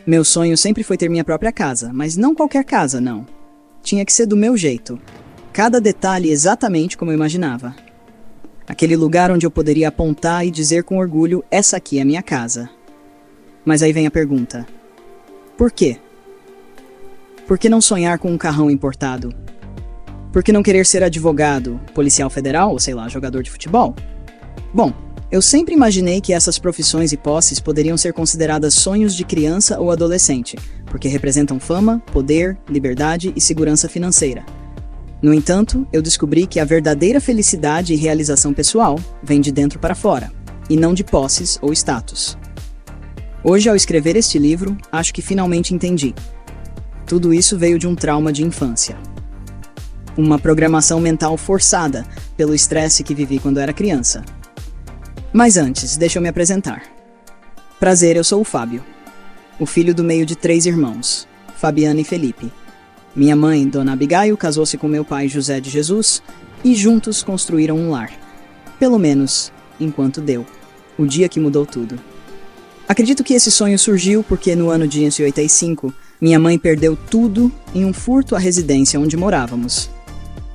Meu sonho sempre foi ter minha própria casa, mas não qualquer casa, não. Tinha que ser do meu jeito. Cada detalhe exatamente como eu imaginava. Aquele lugar onde eu poderia apontar e dizer com orgulho, essa aqui é a minha casa. Mas aí vem a pergunta. Por quê? Por que não sonhar com um carrão importado? Por que não querer ser advogado, policial federal ou, sei lá, jogador de futebol? Bom, eu sempre imaginei que essas profissões e posses poderiam ser consideradas sonhos de criança ou adolescente, porque representam fama, poder, liberdade e segurança financeira. No entanto, eu descobri que a verdadeira felicidade e realização pessoal vem de dentro para fora, e não de posses ou status. Hoje, ao escrever este livro, acho que finalmente entendi. Tudo isso veio de um trauma de infância. Uma programação mental forçada pelo estresse que vivi quando era criança. Mas antes, deixa eu me apresentar. Prazer, eu sou o Fábio, o filho do meio de 3 irmãos, Fabiana e Felipe. Minha mãe, Dona Abigail, casou-se com meu pai, José de Jesus, e juntos construíram um lar. Pelo menos, enquanto deu. O dia que mudou tudo. Acredito que esse sonho surgiu porque no ano de 1985, minha mãe perdeu tudo em um furto à residência onde morávamos.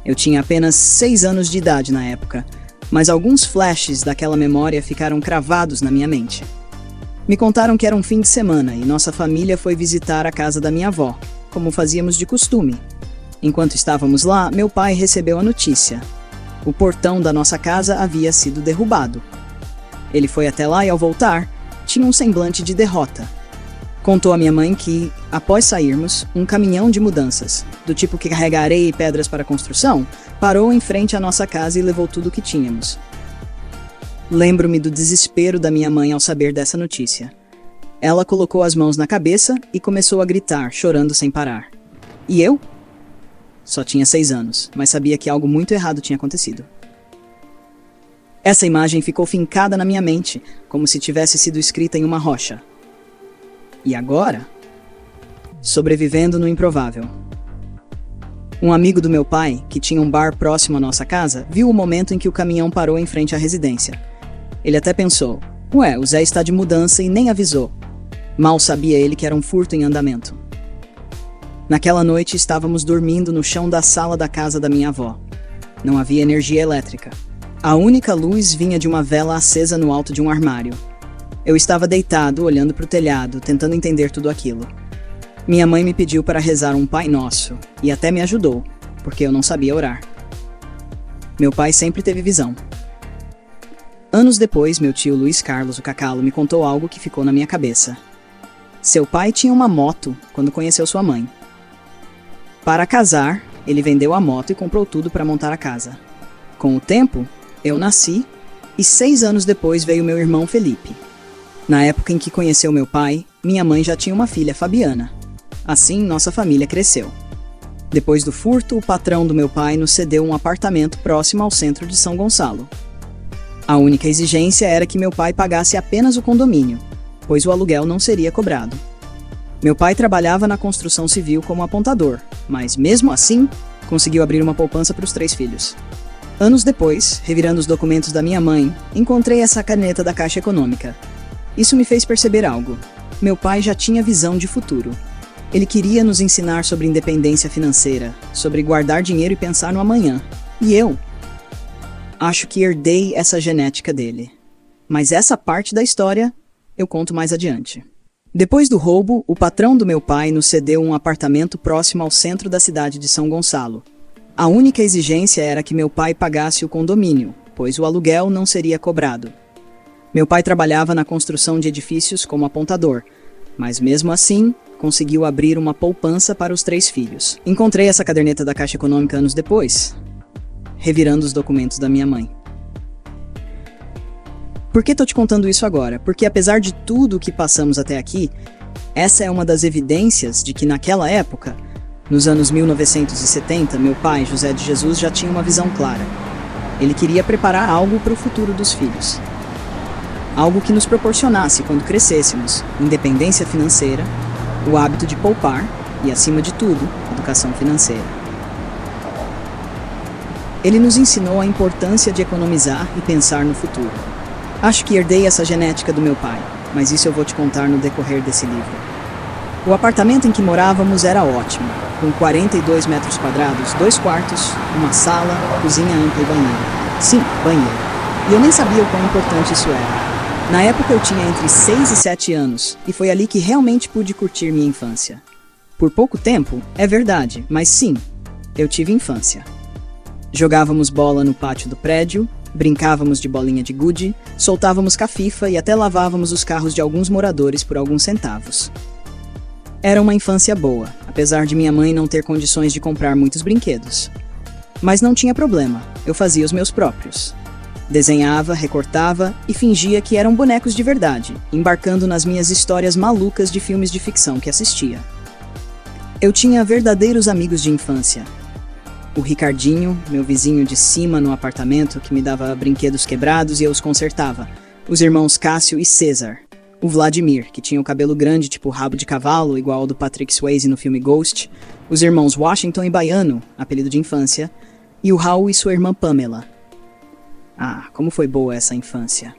Eu tinha apenas 6 anos de idade na época, mas alguns flashes daquela memória ficaram cravados na minha mente. Me contaram que era um fim de semana e nossa família foi visitar a casa da minha avó, como fazíamos de costume. Enquanto estávamos lá, meu pai recebeu a notícia. O portão da nossa casa havia sido derrubado. Ele foi até lá e, ao voltar, tinha um semblante de derrota. Contou à minha mãe que, após sairmos, um caminhão de mudanças, do tipo que carrega areia e pedras para a construção, parou em frente à nossa casa e levou tudo o que tínhamos. Lembro-me do desespero da minha mãe ao saber dessa notícia. Ela colocou as mãos na cabeça e começou a gritar, chorando sem parar. E eu? Só tinha 6 anos, mas sabia que algo muito errado tinha acontecido. Essa imagem ficou fincada na minha mente, como se tivesse sido escrita em uma rocha. E agora? Sobrevivendo no improvável. Um amigo do meu pai, que tinha um bar próximo à nossa casa, viu o momento em que o caminhão parou em frente à residência. Ele até pensou, ué, o Zé está de mudança e nem avisou. Mal sabia ele que era um furto em andamento. Naquela noite estávamos dormindo no chão da sala da casa da minha avó. Não havia energia elétrica. A única luz vinha de uma vela acesa no alto de um armário. Eu estava deitado, olhando para o telhado, tentando entender tudo aquilo. Minha mãe me pediu para rezar um Pai Nosso, e até me ajudou, porque eu não sabia orar. Meu pai sempre teve visão. Anos depois, meu tio Luiz Carlos, o Cacalo, me contou algo que ficou na minha cabeça. Seu pai tinha uma moto quando conheceu sua mãe. Para casar, ele vendeu a moto e comprou tudo para montar a casa. Com o tempo, eu nasci, e 6 anos depois veio meu irmão Felipe. Na época em que conheceu meu pai, minha mãe já tinha uma filha, Fabiana. Assim, nossa família cresceu. Depois do furto, o patrão do meu pai nos cedeu um apartamento próximo ao centro de São Gonçalo. A única exigência era que meu pai pagasse apenas o condomínio, pois o aluguel não seria cobrado. Meu pai trabalhava na construção civil como apontador, mas mesmo assim, conseguiu abrir uma poupança para os 3 filhos. Anos depois, revirando os documentos da minha mãe, encontrei essa caneta da Caixa Econômica. Isso me fez perceber algo. Meu pai já tinha visão de futuro. Ele queria nos ensinar sobre independência financeira, sobre guardar dinheiro e pensar no amanhã. E eu? Acho que herdei essa genética dele. Mas essa parte da história eu conto mais adiante. Depois do roubo, o patrão do meu pai nos cedeu um apartamento próximo ao centro da cidade de São Gonçalo. A única exigência era que meu pai pagasse o condomínio, pois o aluguel não seria cobrado. Meu pai trabalhava na construção de edifícios como apontador, mas mesmo assim, conseguiu abrir uma poupança para os 3 filhos. Encontrei essa caderneta da Caixa Econômica anos depois, revirando os documentos da minha mãe. Por que estou te contando isso agora? Porque apesar de tudo o que passamos até aqui, essa é uma das evidências de que naquela época, nos anos 1970, meu pai, José de Jesus, já tinha uma visão clara. Ele queria preparar algo para o futuro dos filhos. Algo que nos proporcionasse, quando crescêssemos, independência financeira, o hábito de poupar e, acima de tudo, educação financeira. Ele nos ensinou a importância de economizar e pensar no futuro. Acho que herdei essa genética do meu pai, mas isso eu vou te contar no decorrer desse livro. O apartamento em que morávamos era ótimo, com 42 metros quadrados, 2 quartos, uma sala, cozinha ampla e banheiro. Sim, banheiro. E eu nem sabia o quão importante isso era. Na época eu tinha entre 6 e 7 anos, e foi ali que realmente pude curtir minha infância. Por pouco tempo, é verdade, mas sim, eu tive infância. Jogávamos bola no pátio do prédio, brincávamos de bolinha de gude, soltávamos cafifa e até lavávamos os carros de alguns moradores por alguns centavos. Era uma infância boa, apesar de minha mãe não ter condições de comprar muitos brinquedos. Mas não tinha problema, eu fazia os meus próprios. Desenhava, recortava e fingia que eram bonecos de verdade, embarcando nas minhas histórias malucas de filmes de ficção que assistia. Eu tinha verdadeiros amigos de infância. O Ricardinho, meu vizinho de cima no apartamento, que me dava brinquedos quebrados e eu os consertava. Os irmãos Cássio e César. O Vladimir, que tinha o cabelo grande tipo rabo de cavalo, igual ao do Patrick Swayze no filme Ghost. Os irmãos Washington e Baiano, apelido de infância. E o Raul e sua irmã Pamela. Ah, como foi boa essa infância.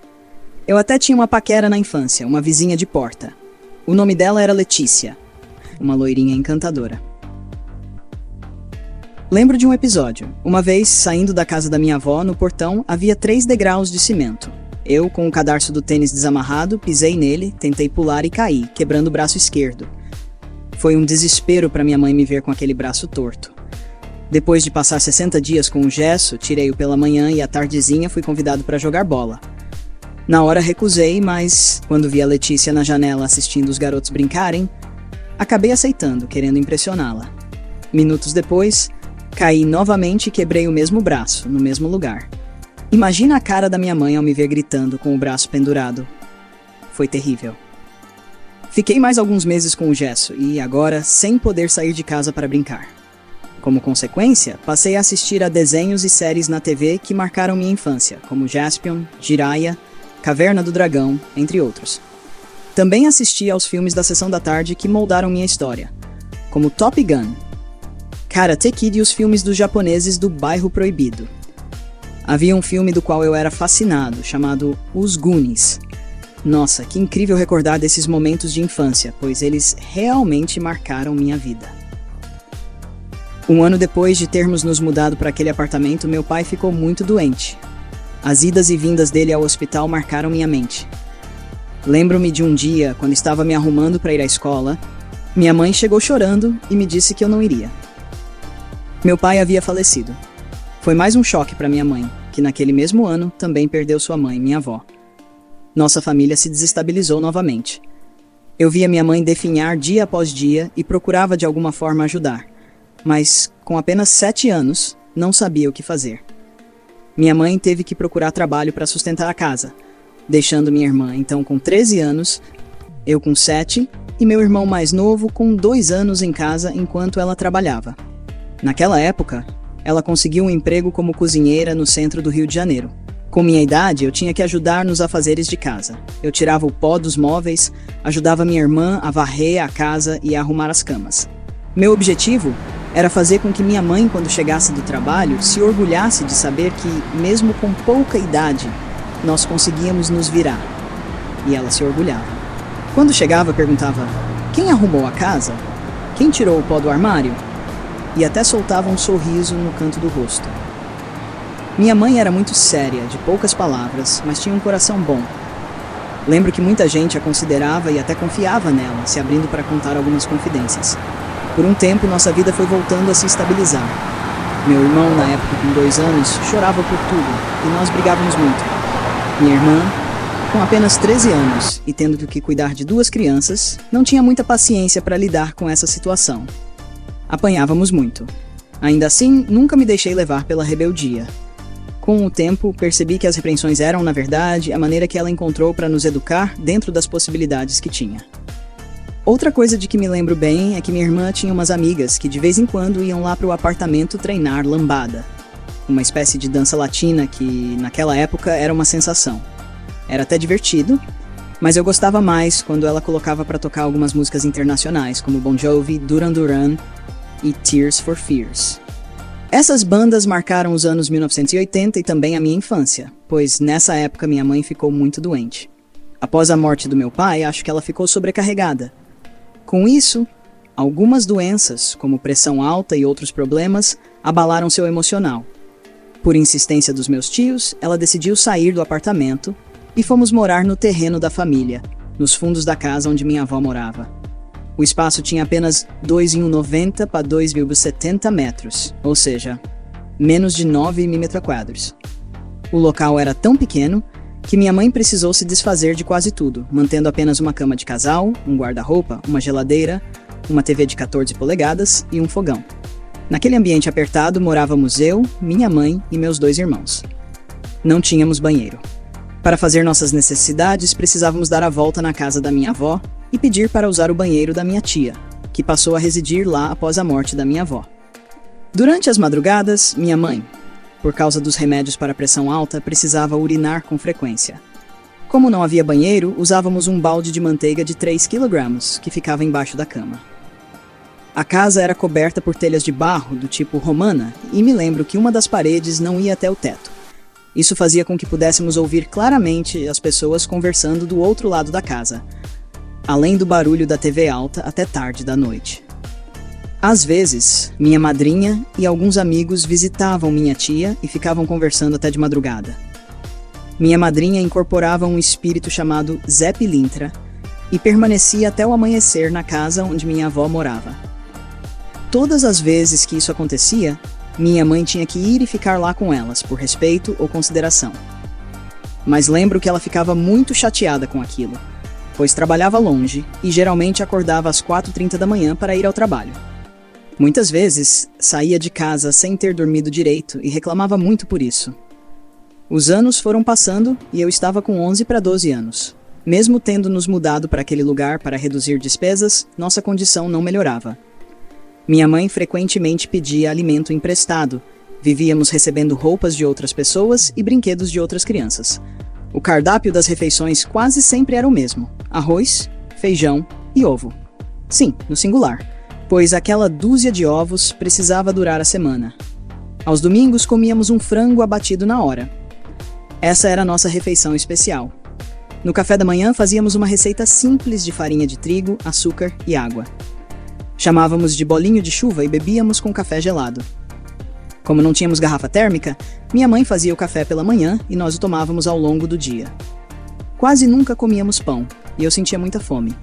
Eu até tinha uma paquera na infância, uma vizinha de porta. O nome dela era Letícia, uma loirinha encantadora. Lembro de um episódio. Uma vez, saindo da casa da minha avó, no portão, havia 3 degraus de cimento. Eu, com o cadarço do tênis desamarrado, pisei nele, tentei pular e caí, quebrando o braço esquerdo. Foi um desespero para minha mãe me ver com aquele braço torto. Depois de passar 60 dias com o gesso, tirei-o pela manhã e à tardezinha fui convidado para jogar bola. Na hora recusei, mas, quando vi a Letícia na janela assistindo os garotos brincarem, acabei aceitando, querendo impressioná-la. Minutos depois, caí novamente e quebrei o mesmo braço, no mesmo lugar. Imagina a cara da minha mãe ao me ver gritando com o braço pendurado. Foi terrível. Fiquei mais alguns meses com o gesso e, agora, sem poder sair de casa para brincar. Como consequência, passei a assistir a desenhos e séries na TV que marcaram minha infância, como Jaspion, Jiraiya, Caverna do Dragão, entre outros. Também assisti aos filmes da Sessão da Tarde que moldaram minha história, como Top Gun, Karate Kid e os filmes dos japoneses do Bairro Proibido. Havia um filme do qual eu era fascinado, chamado Os Goonies. Nossa, que incrível recordar desses momentos de infância, pois eles realmente marcaram minha vida. Um ano depois de termos nos mudado para aquele apartamento, meu pai ficou muito doente. As idas e vindas dele ao hospital marcaram minha mente. Lembro-me de um dia, quando estava me arrumando para ir à escola, minha mãe chegou chorando e me disse que eu não iria. Meu pai havia falecido. Foi mais um choque para minha mãe, que naquele mesmo ano também perdeu sua mãe, minha avó. Nossa família se desestabilizou novamente. Eu via minha mãe definhar dia após dia e procurava de alguma forma ajudar, mas com apenas 7 anos, não sabia o que fazer. Minha mãe teve que procurar trabalho para sustentar a casa, deixando minha irmã então com 13 anos, eu com 7 e meu irmão mais novo com 2 anos em casa enquanto ela trabalhava. Naquela época, ela conseguiu um emprego como cozinheira no centro do Rio de Janeiro. Com minha idade, eu tinha que ajudar nos afazeres de casa. Eu tirava o pó dos móveis, ajudava minha irmã a varrer a casa e a arrumar as camas. Meu objetivo era fazer com que minha mãe, quando chegasse do trabalho, se orgulhasse de saber que, mesmo com pouca idade, nós conseguíamos nos virar. E ela se orgulhava. Quando chegava, perguntava: quem arrumou a casa? Quem tirou o pó do armário? E até soltava um sorriso no canto do rosto. Minha mãe era muito séria, de poucas palavras, mas tinha um coração bom. Lembro que muita gente a considerava e até confiava nela, se abrindo para contar algumas confidências. Por um tempo, nossa vida foi voltando a se estabilizar. Meu irmão, na época com 2 anos, chorava por tudo, e nós brigávamos muito. Minha irmã, com apenas 13 anos e tendo que cuidar de 2 crianças, não tinha muita paciência para lidar com essa situação. Apanhávamos muito. Ainda assim, nunca me deixei levar pela rebeldia. Com o tempo, percebi que as repreensões eram, na verdade, a maneira que ela encontrou para nos educar dentro das possibilidades que tinha. Outra coisa de que me lembro bem é que minha irmã tinha umas amigas que de vez em quando iam lá para o apartamento treinar lambada, uma espécie de dança latina que, naquela época, era uma sensação. Era até divertido, mas eu gostava mais quando ela colocava para tocar algumas músicas internacionais, como Bon Jovi, Duran Duran e Tears for Fears. Essas bandas marcaram os anos 1980 e também a minha infância, pois nessa época minha mãe ficou muito doente. Após a morte do meu pai, acho que ela ficou sobrecarregada. Com isso, algumas doenças, como pressão alta e outros problemas, abalaram seu emocional. Por insistência dos meus tios, ela decidiu sair do apartamento e fomos morar no terreno da família, nos fundos da casa onde minha avó morava. O espaço tinha apenas 2,90 para 2,70 metros, ou seja, menos de 9 milímetros quadrados. O local era tão pequeno que minha mãe precisou se desfazer de quase tudo, mantendo apenas uma cama de casal, um guarda-roupa, uma geladeira, uma TV de 14 polegadas e um fogão. Naquele ambiente apertado morávamos eu, minha mãe e meus 2 irmãos. Não tínhamos banheiro. Para fazer nossas necessidades, precisávamos dar a volta na casa da minha avó e pedir para usar o banheiro da minha tia, que passou a residir lá após a morte da minha avó. Durante as madrugadas, minha mãe, por causa dos remédios para pressão alta, precisava urinar com frequência. Como não havia banheiro, usávamos um balde de manteiga de 3 kg, que ficava embaixo da cama. A casa era coberta por telhas de barro do tipo romana e me lembro que uma das paredes não ia até o teto. Isso fazia com que pudéssemos ouvir claramente as pessoas conversando do outro lado da casa, além do barulho da TV alta até tarde da noite. Às vezes, minha madrinha e alguns amigos visitavam minha tia e ficavam conversando até de madrugada. Minha madrinha incorporava um espírito chamado Zé Pilintra e permanecia até o amanhecer na casa onde minha avó morava. Todas as vezes que isso acontecia, minha mãe tinha que ir e ficar lá com elas, por respeito ou consideração. Mas lembro que ela ficava muito chateada com aquilo, pois trabalhava longe e geralmente acordava às 4h30 da manhã para ir ao trabalho. Muitas vezes, saía de casa sem ter dormido direito e reclamava muito por isso. Os anos foram passando e eu estava com 11 para 12 anos. Mesmo tendo nos mudado para aquele lugar para reduzir despesas, nossa condição não melhorava. Minha mãe frequentemente pedia alimento emprestado, vivíamos recebendo roupas de outras pessoas e brinquedos de outras crianças. O cardápio das refeições quase sempre era o mesmo: arroz, feijão e ovo. Sim, no singular, pois aquela dúzia de ovos precisava durar a semana. Aos domingos comíamos um frango abatido na hora. Essa era a nossa refeição especial. No café da manhã fazíamos uma receita simples de farinha de trigo, açúcar e água. Chamávamos de bolinho de chuva e bebíamos com café gelado. Como não tínhamos garrafa térmica, minha mãe fazia o café pela manhã e nós o tomávamos ao longo do dia. Quase nunca comíamos pão, e eu sentia muita fome.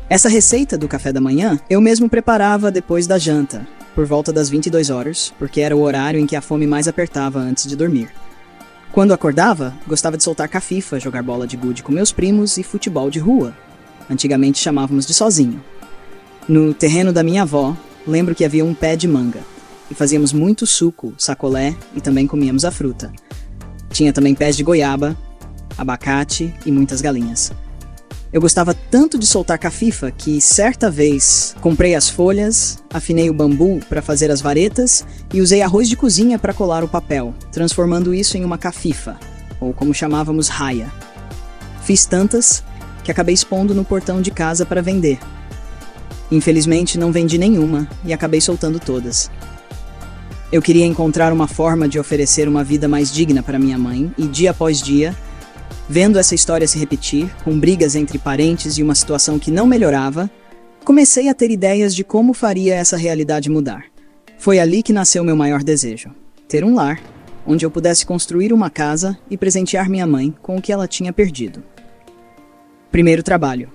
Essa receita do café da manhã eu mesmo preparava depois da janta, por volta das 22 horas, porque era o horário em que a fome mais apertava antes de dormir. Quando acordava, gostava de soltar cafifa, jogar bola de gude com meus primos e futebol de rua. Antigamente chamávamos de sozinho. No terreno da minha avó, lembro que havia um pé de manga, e fazíamos muito suco, sacolé e também comíamos a fruta. Tinha também pés de goiaba, abacate e muitas galinhas. Eu gostava tanto de soltar cafifa que, certa vez, comprei as folhas, afinei o bambu para fazer as varetas e usei arroz de cozinha para colar o papel, transformando isso em uma cafifa, ou como chamávamos, raia. Fiz tantas que acabei expondo no portão de casa para vender. Infelizmente, não vendi nenhuma e acabei soltando todas. Eu queria encontrar uma forma de oferecer uma vida mais digna para minha mãe e, dia após dia, vendo essa história se repetir, com brigas entre parentes e uma situação que não melhorava, comecei a ter ideias de como faria essa realidade mudar. Foi ali que nasceu meu maior desejo: ter um lar, onde eu pudesse construir uma casa e presentear minha mãe com o que ela tinha perdido. Primeiro trabalho.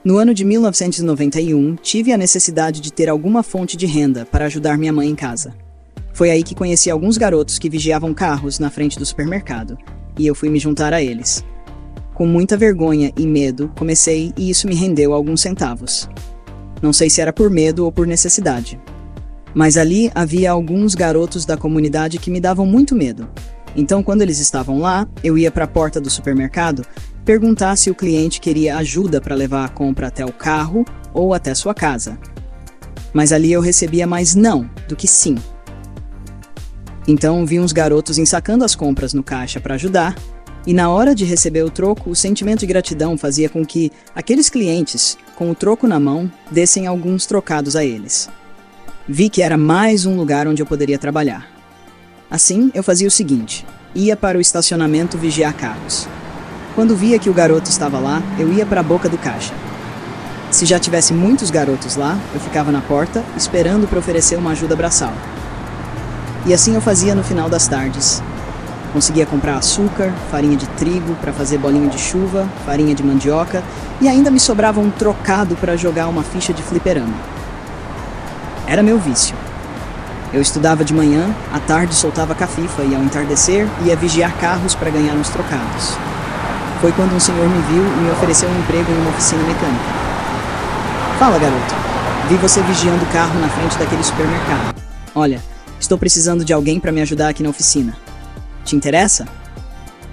No ano de 1991, tive a necessidade de ter alguma fonte de renda para ajudar minha mãe em casa. Foi aí que conheci alguns garotos que vigiavam carros na frente do supermercado, e eu fui me juntar a eles. Com muita vergonha e medo, comecei e isso me rendeu alguns centavos. Não sei se era por medo ou por necessidade. Mas ali havia alguns garotos da comunidade que me davam muito medo. Então, quando eles estavam lá, eu ia para a porta do supermercado perguntar se o cliente queria ajuda para levar a compra até o carro ou até sua casa. Mas ali eu recebia mais não do que sim. Então vi uns garotos ensacando as compras no caixa para ajudar, e na hora de receber o troco, o sentimento de gratidão fazia com que aqueles clientes, com o troco na mão, dessem alguns trocados a eles. Vi que era mais um lugar onde eu poderia trabalhar. Assim, eu fazia o seguinte: ia para o estacionamento vigiar carros. Quando via que o garoto estava lá, eu ia para a boca do caixa. Se já tivesse muitos garotos lá, eu ficava na porta, esperando para oferecer uma ajuda braçal. E assim eu fazia no final das tardes. Conseguia comprar açúcar, farinha de trigo para fazer bolinho de chuva, farinha de mandioca e ainda me sobrava um trocado para jogar uma ficha de fliperama. Era meu vício. Eu estudava de manhã, à tarde soltava cafifa e ao entardecer ia vigiar carros para ganhar uns trocados. Foi quando um senhor me viu e me ofereceu um emprego em uma oficina mecânica. Fala, garoto. Vi você vigiando o carro na frente daquele supermercado. Olha, estou precisando de alguém para me ajudar aqui na oficina. Te interessa?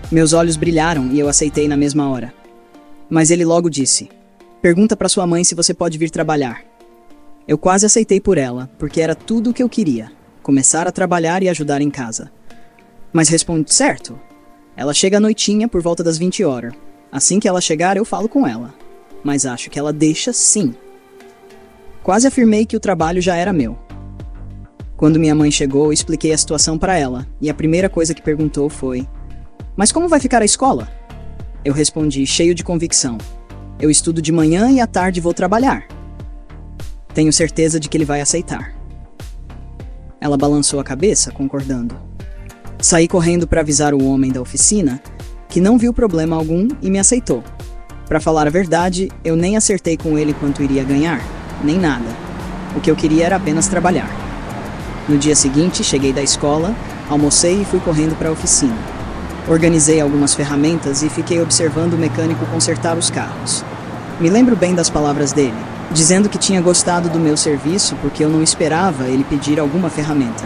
Meus olhos brilharam e eu aceitei na mesma hora. Mas ele logo disse: pergunta para sua mãe se você pode vir trabalhar. Eu quase aceitei por ela, porque era tudo o que eu queria, começar a trabalhar e ajudar em casa. Mas respondi: certo. Ela chega à noitinha por volta das 20 horas. Assim que ela chegar, eu falo com ela. Mas acho que ela deixa sim. Quase afirmei que o trabalho já era meu. Quando minha mãe chegou, eu expliquei a situação para ela, e a primeira coisa que perguntou foi: mas como vai ficar a escola? Eu respondi, cheio de convicção: eu estudo de manhã e à tarde vou trabalhar. Tenho certeza de que ele vai aceitar. Ela balançou a cabeça, concordando. Saí correndo para avisar o homem da oficina, que não viu problema algum e me aceitou. Para falar a verdade, eu nem acertei com ele quanto iria ganhar, nem nada. O que eu queria era apenas trabalhar. No dia seguinte, cheguei da escola, almocei e fui correndo para a oficina. Organizei algumas ferramentas e fiquei observando o mecânico consertar os carros. Me lembro bem das palavras dele, dizendo que tinha gostado do meu serviço porque eu não esperava ele pedir alguma ferramenta.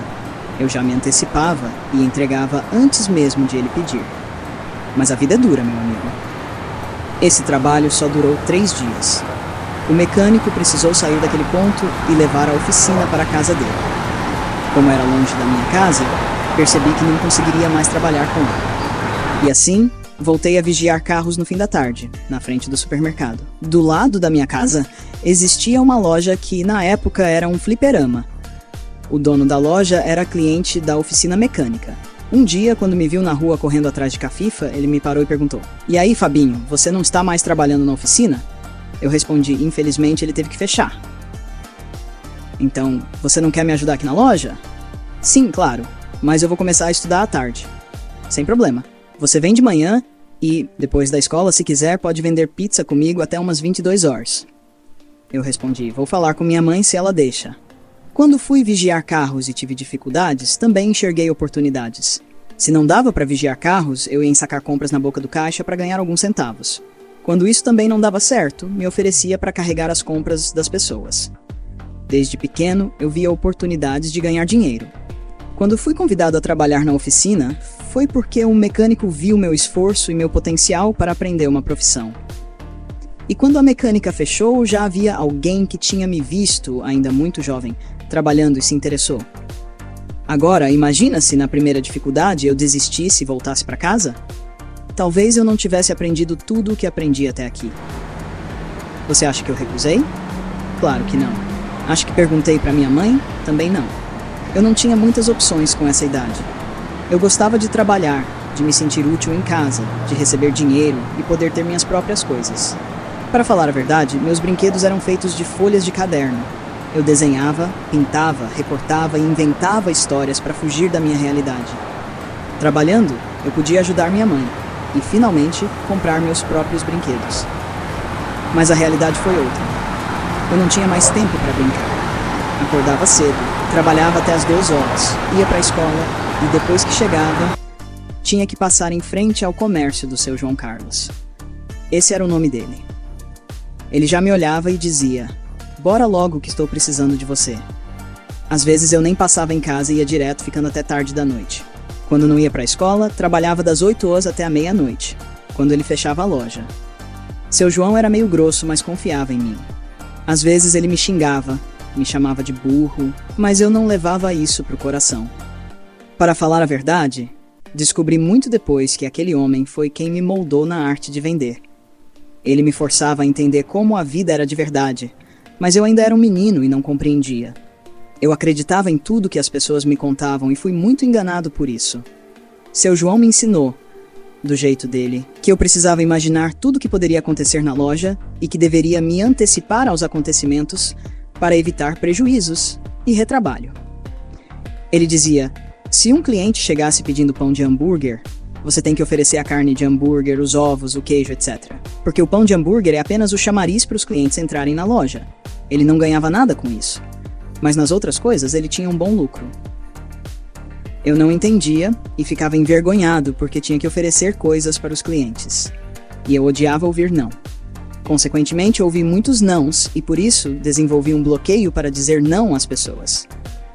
Eu já me antecipava e entregava antes mesmo de ele pedir. Mas a vida é dura, meu amigo. Esse trabalho só durou 3 dias. O mecânico precisou sair daquele ponto e levar a oficina para a casa dele. Como era longe da minha casa, percebi que não conseguiria mais trabalhar com ele. E assim, voltei a vigiar carros no fim da tarde, na frente do supermercado. Do lado da minha casa, existia uma loja que, na época, era um fliperama. O dono da loja era cliente da oficina mecânica. Um dia, quando me viu na rua correndo atrás de cafifa, ele me parou e perguntou: e aí, Fabinho, você não está mais trabalhando na oficina? Eu respondi: infelizmente, ele teve que fechar. Então, você não quer me ajudar aqui na loja? Sim, claro, mas eu vou começar a estudar à tarde. Sem problema. Você vem de manhã e, depois da escola, se quiser, pode vender pizza comigo até umas 22 horas. Eu respondi: vou falar com minha mãe se ela deixa. Quando fui vigiar carros e tive dificuldades, também enxerguei oportunidades. Se não dava para vigiar carros, eu ia ensacar compras na boca do caixa para ganhar alguns centavos. Quando isso também não dava certo, me oferecia para carregar as compras das pessoas. Desde pequeno, eu via oportunidades de ganhar dinheiro. Quando fui convidado a trabalhar na oficina, foi porque um mecânico viu meu esforço e meu potencial para aprender uma profissão. E quando a mecânica fechou, já havia alguém que tinha me visto, ainda muito jovem, trabalhando e se interessou. Agora, imagina se na primeira dificuldade eu desistisse e voltasse para casa? Talvez eu não tivesse aprendido tudo o que aprendi até aqui. Você acha que eu recusei? Claro que não. Acho que perguntei para minha mãe? Também não. Eu não tinha muitas opções com essa idade. Eu gostava de trabalhar, de me sentir útil em casa, de receber dinheiro e poder ter minhas próprias coisas. Para falar a verdade, meus brinquedos eram feitos de folhas de caderno. Eu desenhava, pintava, recortava e inventava histórias para fugir da minha realidade. Trabalhando, eu podia ajudar minha mãe e, finalmente, comprar meus próprios brinquedos. Mas a realidade foi outra. Eu não tinha mais tempo para brincar. Acordava cedo, trabalhava até as 2 horas, ia para a escola e, depois que chegava, tinha que passar em frente ao comércio do seu João Carlos. Esse era o nome dele. Ele já me olhava e dizia: bora logo que estou precisando de você. Às vezes eu nem passava em casa e ia direto, ficando até tarde da noite. Quando não ia para a escola, trabalhava das 8 horas até a meia-noite, quando ele fechava a loja. Seu João era meio grosso, mas confiava em mim. Às vezes ele me xingava, me chamava de burro, mas eu não levava isso pro coração. Para falar a verdade, descobri muito depois que aquele homem foi quem me moldou na arte de vender. Ele me forçava a entender como a vida era de verdade, mas eu ainda era um menino e não compreendia. Eu acreditava em tudo que as pessoas me contavam e fui muito enganado por isso. Seu João me ensinou: do jeito dele, que eu precisava imaginar tudo o que poderia acontecer na loja e que deveria me antecipar aos acontecimentos para evitar prejuízos e retrabalho. Ele dizia: se um cliente chegasse pedindo pão de hambúrguer, você tem que oferecer a carne de hambúrguer, os ovos, o queijo, etc. Porque o pão de hambúrguer é apenas o chamariz para os clientes entrarem na loja. Ele não ganhava nada com isso. Mas nas outras coisas ele tinha um bom lucro. Eu não entendia e ficava envergonhado porque tinha que oferecer coisas para os clientes. E eu odiava ouvir não. Consequentemente, ouvi muitos nãos e por isso desenvolvi um bloqueio para dizer não às pessoas.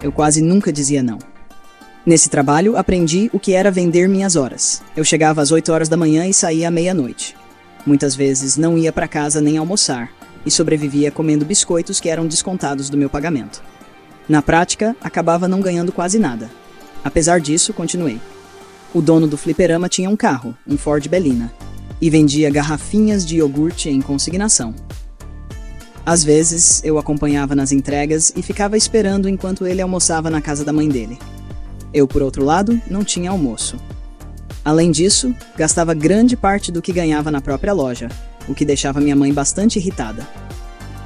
Eu quase nunca dizia não. Nesse trabalho, aprendi o que era vender minhas horas. Eu chegava às 8 horas da manhã e saía à meia-noite. Muitas vezes não ia para casa nem almoçar e sobrevivia comendo biscoitos que eram descontados do meu pagamento. Na prática, acabava não ganhando quase nada. Apesar disso, continuei. O dono do fliperama tinha um carro, um Ford Belina, e vendia garrafinhas de iogurte em consignação. Às vezes, eu acompanhava nas entregas e ficava esperando enquanto ele almoçava na casa da mãe dele. Eu, por outro lado, não tinha almoço. Além disso, gastava grande parte do que ganhava na própria loja, o que deixava minha mãe bastante irritada.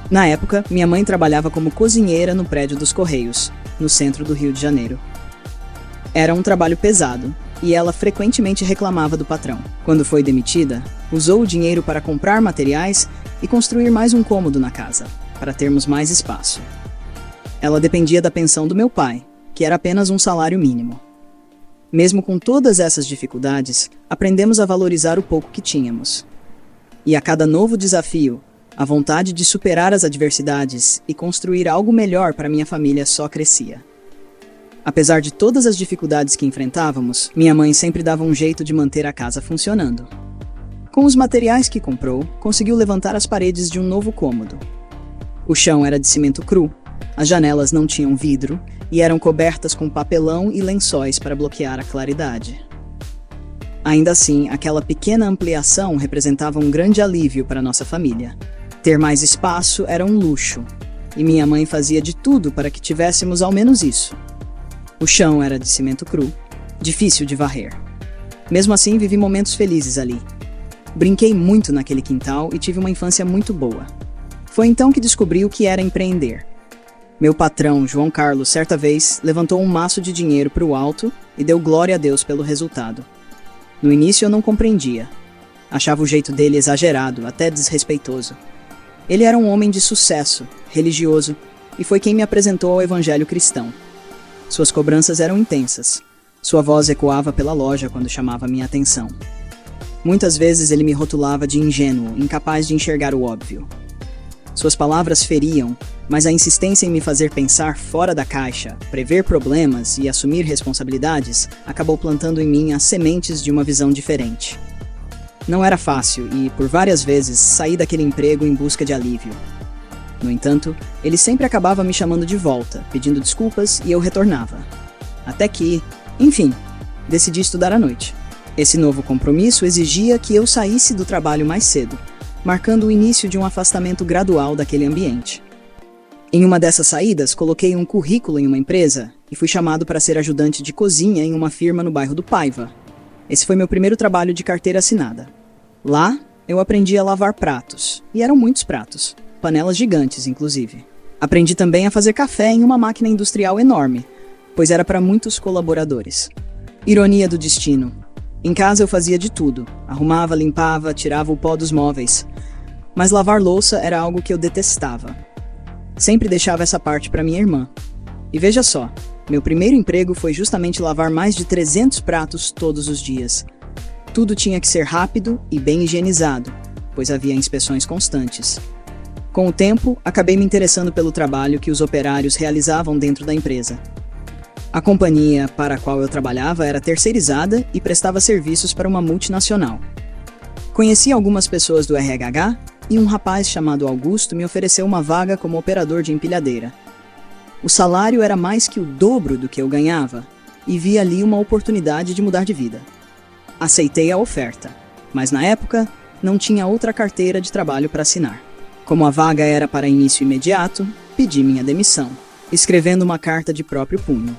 Na época, minha mãe trabalhava como cozinheira no prédio dos Correios, no centro do Rio de Janeiro. Era um trabalho pesado, e ela frequentemente reclamava do patrão. Quando foi demitida, usou o dinheiro para comprar materiais e construir mais um cômodo na casa, para termos mais espaço. Ela dependia da pensão do meu pai, que era apenas um salário mínimo. Mesmo com todas essas dificuldades, aprendemos a valorizar o pouco que tínhamos. E a cada novo desafio, a vontade de superar as adversidades e construir algo melhor para minha família só crescia. Apesar de todas as dificuldades que enfrentávamos, minha mãe sempre dava um jeito de manter a casa funcionando. Com os materiais que comprou, conseguiu levantar as paredes de um novo cômodo. O chão era de cimento cru, as janelas não tinham vidro e eram cobertas com papelão e lençóis para bloquear a claridade. Ainda assim, aquela pequena ampliação representava um grande alívio para nossa família. Ter mais espaço era um luxo, e minha mãe fazia de tudo para que tivéssemos ao menos isso. O chão era de cimento cru, difícil de varrer. Mesmo assim, vivi momentos felizes ali. Brinquei muito naquele quintal e tive uma infância muito boa. Foi então que descobri o que era empreender. Meu patrão, João Carlos, certa vez, levantou um maço de dinheiro para o alto e deu glória a Deus pelo resultado. No início eu não compreendia. Achava o jeito dele exagerado, até desrespeitoso. Ele era um homem de sucesso, religioso, e foi quem me apresentou ao evangelho cristão. Suas cobranças eram intensas. Sua voz ecoava pela loja quando chamava minha atenção. Muitas vezes ele me rotulava de ingênuo, incapaz de enxergar o óbvio. Suas palavras feriam, mas a insistência em me fazer pensar fora da caixa, prever problemas e assumir responsabilidades acabou plantando em mim as sementes de uma visão diferente. Não era fácil e, por várias vezes, saí daquele emprego em busca de alívio. No entanto, ele sempre acabava me chamando de volta, pedindo desculpas e eu retornava. Até que, enfim, decidi estudar à noite. Esse novo compromisso exigia que eu saísse do trabalho mais cedo, marcando o início de um afastamento gradual daquele ambiente. Em uma dessas saídas, coloquei um currículo em uma empresa e fui chamado para ser ajudante de cozinha em uma firma no bairro do Paiva. Esse foi meu primeiro trabalho de carteira assinada. Lá, eu aprendi a lavar pratos, e eram muitos pratos, panelas gigantes, inclusive. Aprendi também a fazer café em uma máquina industrial enorme, pois era para muitos colaboradores. Ironia do destino. Em casa eu fazia de tudo, arrumava, limpava, tirava o pó dos móveis. Mas lavar louça era algo que eu detestava. Sempre deixava essa parte para minha irmã. E veja só, meu primeiro emprego foi justamente lavar mais de 300 pratos todos os dias. Tudo tinha que ser rápido e bem higienizado, pois havia inspeções constantes. Com o tempo, acabei me interessando pelo trabalho que os operários realizavam dentro da empresa. A companhia para a qual eu trabalhava era terceirizada e prestava serviços para uma multinacional. Conheci algumas pessoas do RH e um rapaz chamado Augusto me ofereceu uma vaga como operador de empilhadeira. O salário era mais que o dobro do que eu ganhava e vi ali uma oportunidade de mudar de vida. Aceitei a oferta, mas na época não tinha outra carteira de trabalho para assinar. Como a vaga era para início imediato, pedi minha demissão, escrevendo uma carta de próprio punho.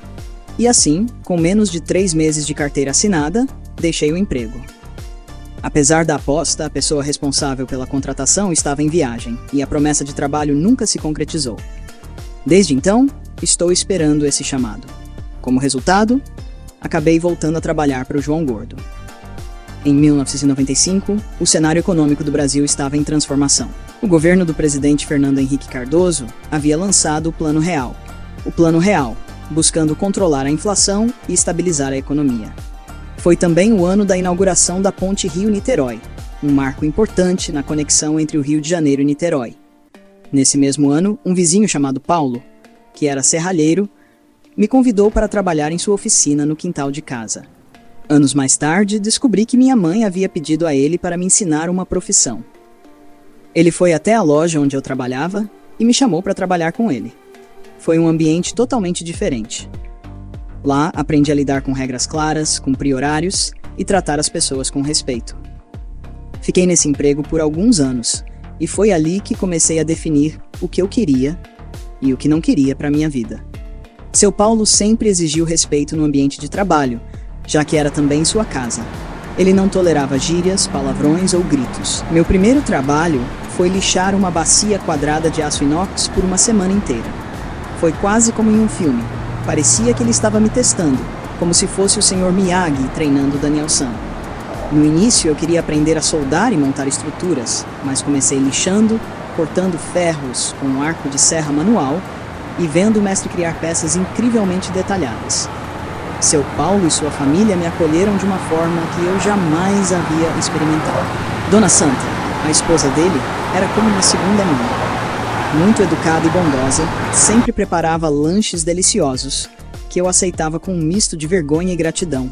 E assim, com menos de 3 meses de carteira assinada, deixei o emprego. Apesar da aposta, a pessoa responsável pela contratação estava em viagem e a promessa de trabalho nunca se concretizou. Desde então, estou esperando esse chamado. Como resultado, acabei voltando a trabalhar para o João Gordo. Em 1995, o cenário econômico do Brasil estava em transformação. O governo do presidente Fernando Henrique Cardoso havia lançado o Plano Real. O Plano Real, buscando controlar a inflação e estabilizar a economia. Foi também o ano da inauguração da Ponte Rio-Niterói, um marco importante na conexão entre o Rio de Janeiro e Niterói. Nesse mesmo ano, um vizinho chamado Paulo, que era serralheiro, me convidou para trabalhar em sua oficina no quintal de casa. Anos mais tarde, descobri que minha mãe havia pedido a ele para me ensinar uma profissão. Ele foi até a loja onde eu trabalhava e me chamou para trabalhar com ele. Foi um ambiente totalmente diferente. Lá, aprendi a lidar com regras claras, cumprir horários e tratar as pessoas com respeito. Fiquei nesse emprego por alguns anos e foi ali que comecei a definir o que eu queria e o que não queria para minha vida. Seu Paulo sempre exigiu respeito no ambiente de trabalho, já que era também sua casa. Ele não tolerava gírias, palavrões ou gritos. Meu primeiro trabalho foi lixar uma bacia quadrada de aço inox por uma semana inteira. Foi quase como em um filme. Parecia que ele estava me testando, como se fosse o Sr. Miyagi treinando Daniel-san. No início eu queria aprender a soldar e montar estruturas, mas comecei lixando, cortando ferros com um arco de serra manual e vendo o mestre criar peças incrivelmente detalhadas. Seu Paulo e sua família me acolheram de uma forma que eu jamais havia experimentado. Dona Santa, a esposa dele, era como uma segunda mãe. Muito educada e bondosa, sempre preparava lanches deliciosos, que eu aceitava com um misto de vergonha e gratidão.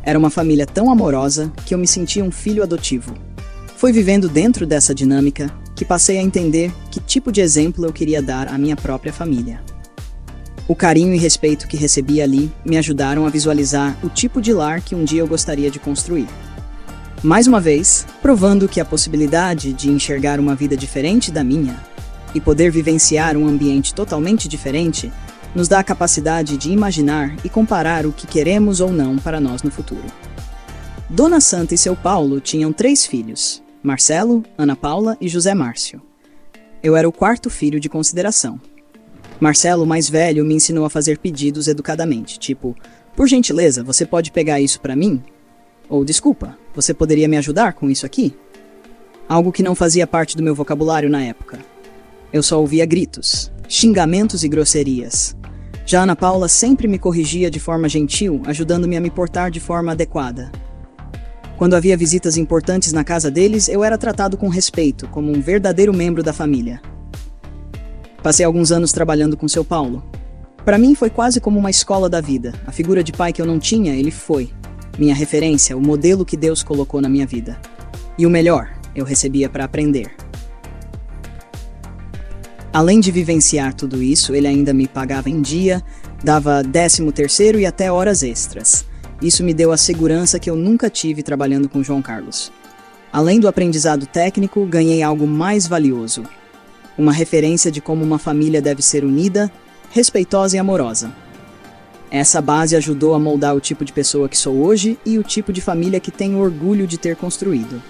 Era uma família tão amorosa que eu me sentia um filho adotivo. Foi vivendo dentro dessa dinâmica que passei a entender que tipo de exemplo eu queria dar à minha própria família. O carinho e respeito que recebi ali me ajudaram a visualizar o tipo de lar que um dia eu gostaria de construir. Mais uma vez, provando que a possibilidade de enxergar uma vida diferente da minha e poder vivenciar um ambiente totalmente diferente nos dá a capacidade de imaginar e comparar o que queremos ou não para nós no futuro. Dona Santa e seu Paulo tinham 3 filhos, Marcelo, Ana Paula e José Márcio. Eu era o 4º filho de consideração. Marcelo, mais velho, me ensinou a fazer pedidos educadamente, tipo, por gentileza, você pode pegar isso para mim? Ou, desculpa, você poderia me ajudar com isso aqui? Algo que não fazia parte do meu vocabulário na época. Eu só ouvia gritos, xingamentos e grosserias. Já Ana Paula sempre me corrigia de forma gentil, ajudando-me a me portar de forma adequada. Quando havia visitas importantes na casa deles, eu era tratado com respeito, como um verdadeiro membro da família. Passei alguns anos trabalhando com seu Paulo. Para mim foi quase como uma escola da vida. A figura de pai que eu não tinha, ele foi. Minha referência, o modelo que Deus colocou na minha vida. E o melhor, eu recebia para aprender. Além de vivenciar tudo isso, ele ainda me pagava em dia, dava 13º e até horas extras. Isso me deu a segurança que eu nunca tive trabalhando com João Carlos. Além do aprendizado técnico, ganhei algo mais valioso. Uma referência de como uma família deve ser unida, respeitosa e amorosa. Essa base ajudou a moldar o tipo de pessoa que sou hoje e o tipo de família que tenho orgulho de ter construído.